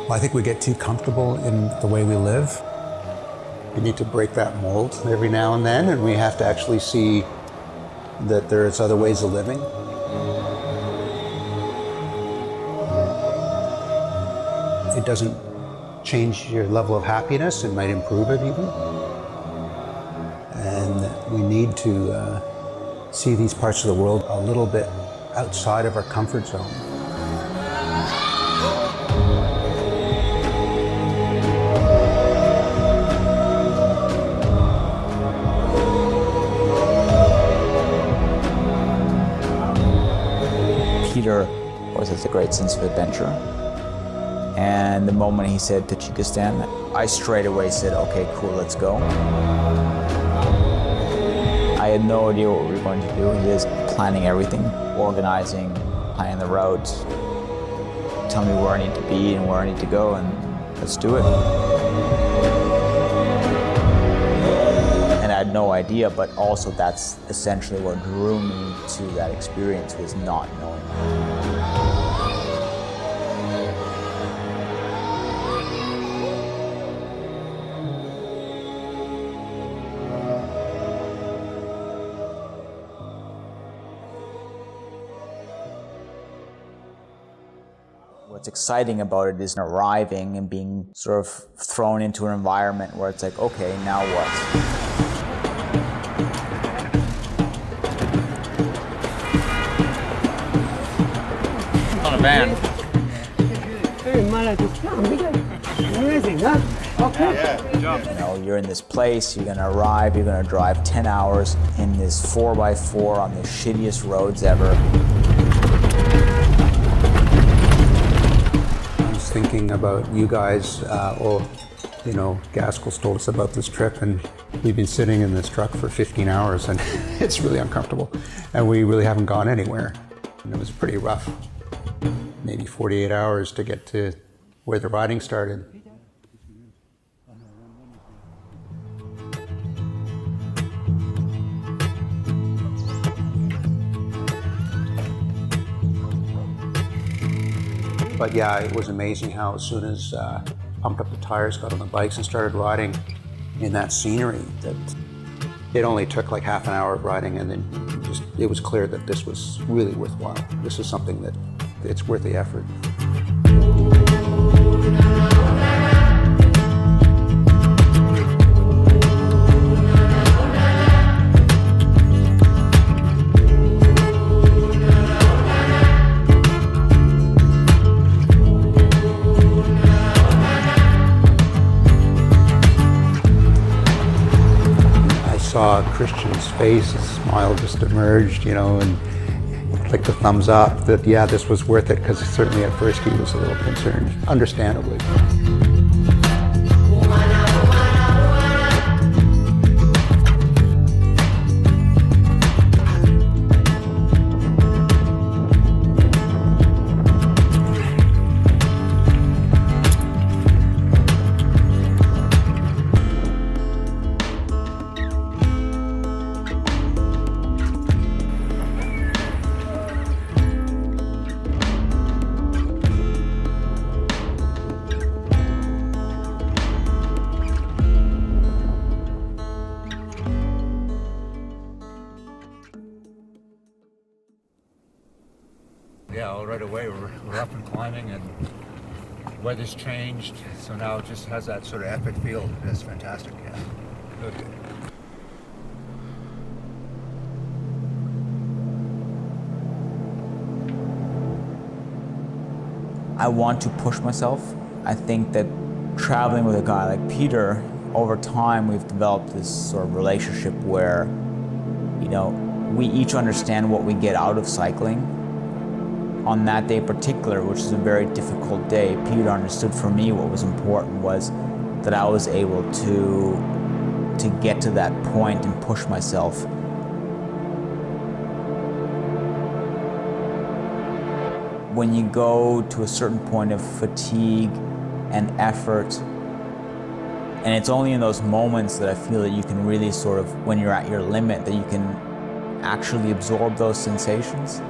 Well, I think we get too comfortable in the way we live. We need to break that mold every now and then, and we have to actually see that there's other ways of living. It doesn't change your level of happiness, it might improve it even. And we need to see these parts of the world a little bit outside of our comfort zone. Peter always has a great sense of adventure. And the moment he said Tajikistan, I straight away said, okay, cool, let's go. I had no idea what we were going to do. He is planning everything, organizing, planning the routes, telling me where I need to be and where I need to go, and let's do it. And I had no idea, but also that's essentially what drew me to that experience, was not knowing. What's exciting about it is arriving and being sort of thrown into an environment where it's like, okay, now what? On a van. Okay. Yeah, good job. You know, you're in this place, you're gonna arrive, you're gonna drive 10 hours in this 4x4 on the shittiest roads ever. Thinking about you guys, you know, Gaskell's told us about this trip, and we've been sitting in this truck for 15 hours, and it's really uncomfortable, and we really haven't gone anywhere. And it was pretty rough, maybe 48 hours to get to where the riding started. But yeah, it was amazing how as soon as pumped up the tires, got on the bikes and started riding in that scenery, that it only took like half an hour of riding, and then it was clear that this was really worthwhile. This is something that it's worth the effort. Saw Christian's face, a smile just emerged, you know, and like the thumbs up that, yeah, this was worth it, because certainly at first he was a little concerned, understandably. Yeah, well, right away we're up and climbing, and weather's changed, so now it just has that sort of epic feel. It's fantastic, yeah. Really good. I want to push myself. I think that traveling with a guy like Peter, over time we've developed this sort of relationship where, you know, we each understand what we get out of cycling. On that day in particular, which is a very difficult day, Peter understood for me what was important was that I was able to get to that point and push myself. When you go to a certain point of fatigue and effort, and it's only in those moments that I feel that you can really sort of, when you're at your limit, that you can actually absorb those sensations.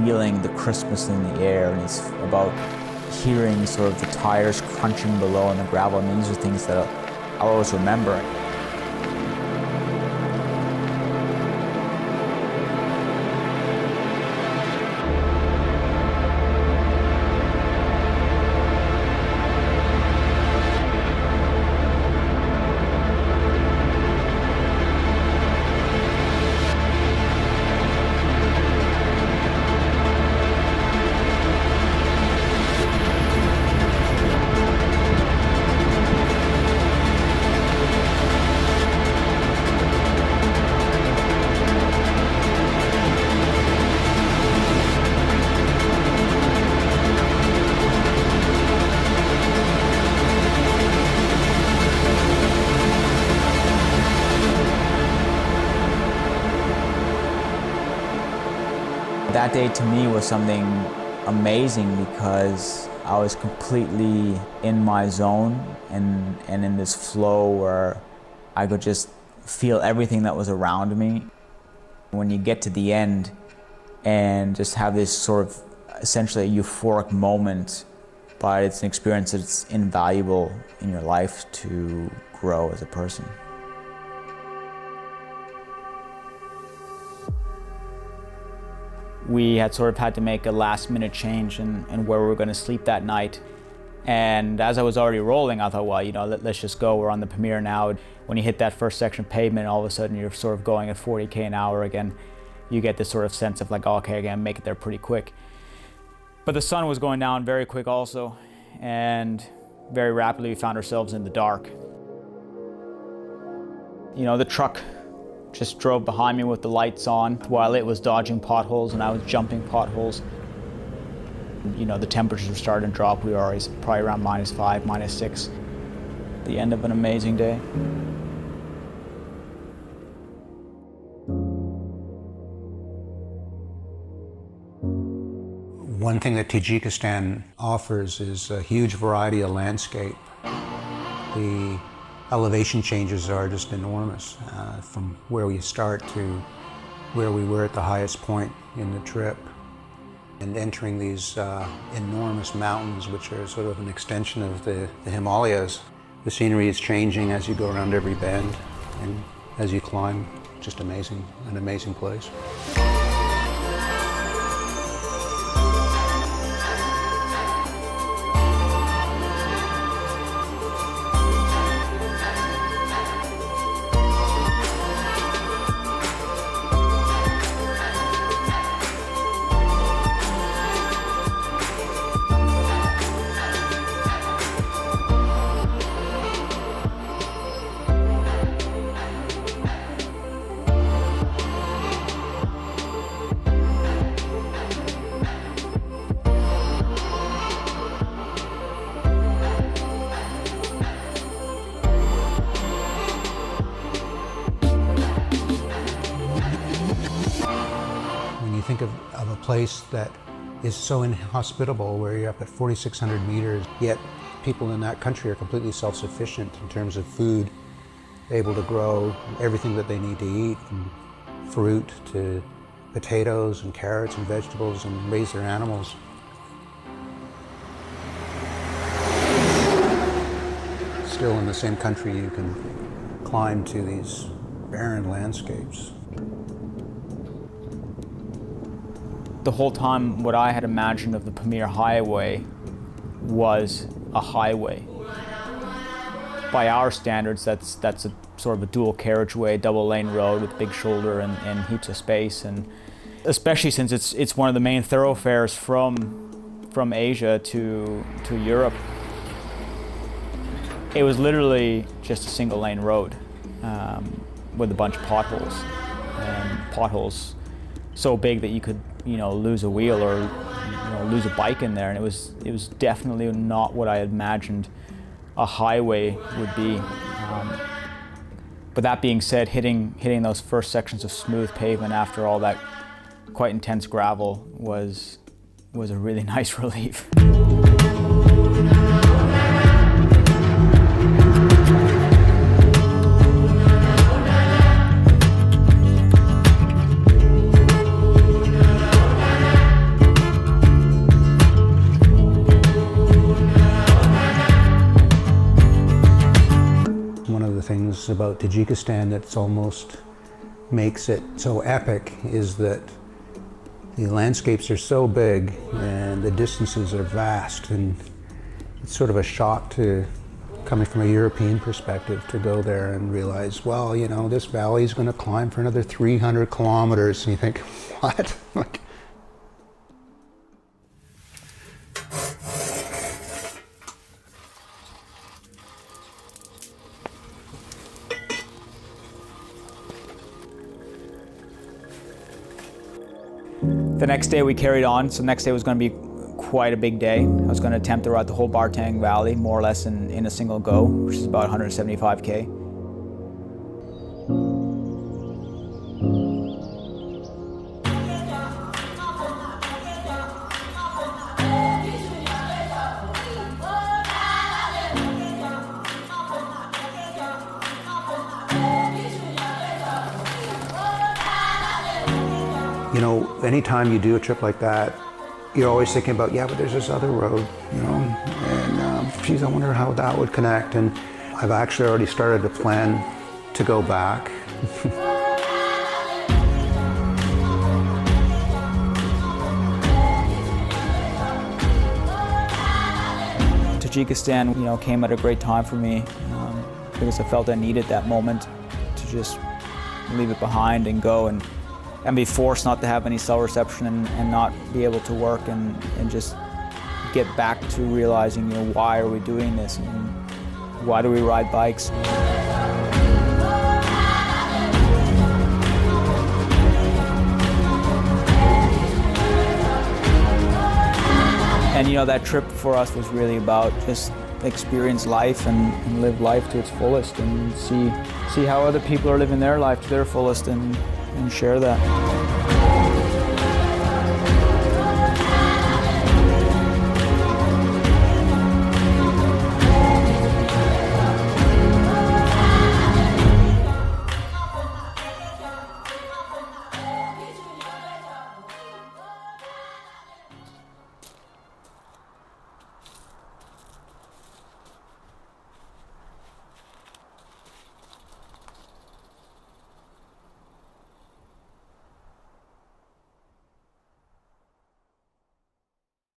Feeling the crispness in the air, and it's about hearing sort of the tires crunching below in the gravel. I mean, these are things that I'll always remember. That day to me was something amazing because I was completely in my zone and in this flow where I could just feel everything that was around me. When you get to the end and just have this sort of essentially euphoric moment, but it's an experience that's invaluable in your life to grow as a person. We had sort of had to make a last-minute change in where we were going to sleep that night. And as I was already rolling, I thought, well, you know, let's just go. We're on the Pamir now. When you hit that first section of pavement, all of a sudden you're sort of going at 40K an hour again. You get this sort of sense of like, oh, okay, I'm going to make it there pretty quick. But the sun was going down very quick also. And very rapidly we found ourselves in the dark. You know, the truck just drove behind me with the lights on while it was dodging potholes and I was jumping potholes. You know, the temperatures were starting to drop. We were always probably around -5, -6. The end of an amazing day. One thing that Tajikistan offers is a huge variety of landscape. The elevation changes are just enormous from where we start to where we were at the highest point in the trip. And entering these enormous mountains, which are sort of an extension of the Himalayas. The scenery is changing as you go around every bend and as you climb. Just amazing, an amazing place. Think of a place that is so inhospitable, where you're up at 4,600 meters, yet people in that country are completely self-sufficient in terms of food, able to grow everything that they need to eat, from fruit to potatoes and carrots and vegetables, and raise their animals. Still in the same country, you can climb to these barren landscapes. The whole time, what I had imagined of the Pamir Highway was a highway. By our standards, that's a sort of a dual carriageway, double lane road with big shoulder and heaps of space, and especially since it's one of the main thoroughfares from Asia to Europe. It was literally just a single lane road with a bunch of potholes, and potholes so big that you could, you know, lose a wheel or, you know, lose a bike in there, and it was definitely not what I imagined a highway would be. But that being said, hitting those first sections of smooth pavement after all that quite intense gravel was a really nice relief. things about Tajikistan that's almost makes it so epic is that the landscapes are so big and the distances are vast, and it's sort of a shock to, coming from a European perspective, to go there and realize, well, you know, this valley is going to climb for another 300 kilometers, and you think, what? Like, the next day we carried on, so the next day was going to be quite a big day. I was going to attempt to ride the whole Bartang Valley more or less in a single go, which is about 175K. you know, anytime you do a trip like that, you're always thinking about, yeah, but there's this other road, you know, and geez, I wonder how that would connect. And I've actually already started to plan to go back. Tajikistan, you know, came at a great time for me because I felt I needed that moment to just leave it behind and go and be forced not to have any cell reception and not be able to work and just get back to realizing, you know, why are we doing this and why do we ride bikes? And you know, that trip for us was really about just experience life and live life to its fullest and see how other people are living their life to their fullest and share that.